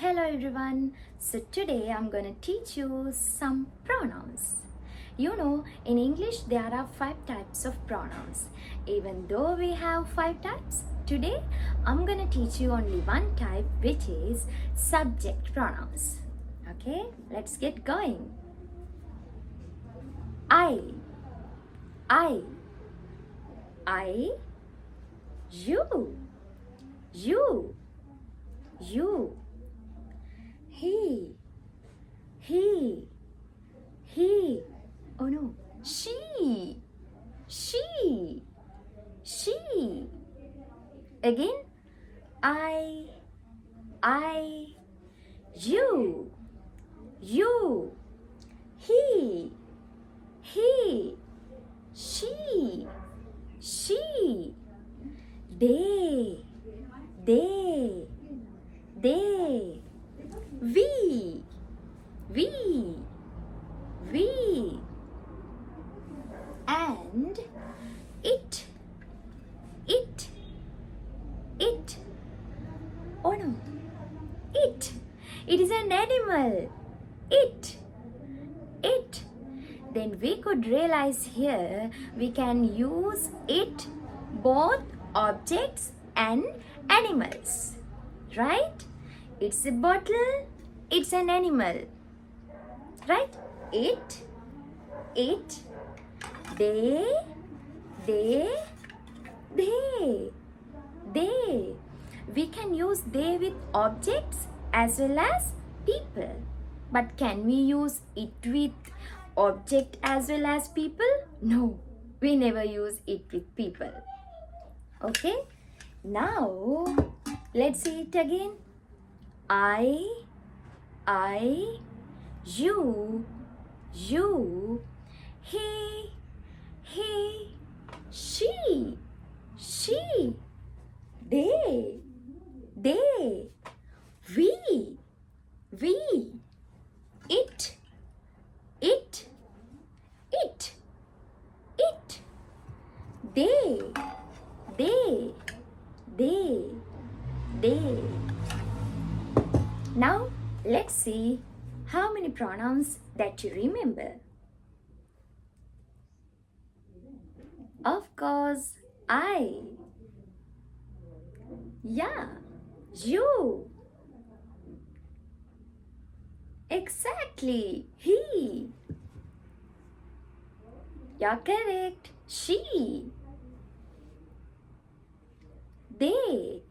Hello everyone. So today I'm going to teach you some pronouns. You know, in English there are 5 types of pronouns. Even though we have 5 types, today I'm going to teach you only one type, which is subject pronouns. Okay, let's get going. I, I, you, you, he, oh no, she, again, I, you, he, she, they, we, and it, oh no, it is an animal, it, then we could realize here we can use it both objects and animals, right? It's a bottle, it's an animal, right? It, they, we can use they with objects as well as people. But can we use it with object as well as people? No, we never use it with people. Okay, now let's see it again. I, you, he, she, they, we, it, they. Now let's see how many pronouns that you remember. Of course, I. Yeah, you. Exactly, he. You're correct, she. They.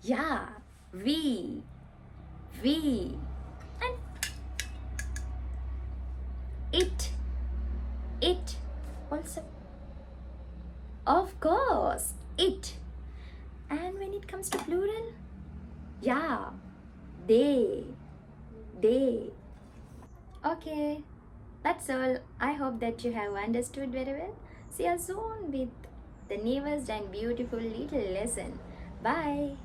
Yeah, we, and it also. Of course, it. And when it comes to plural, yeah, they. Okay, that's all. I hope that you have understood very well. See you soon with the newest and beautiful little lesson. Bye.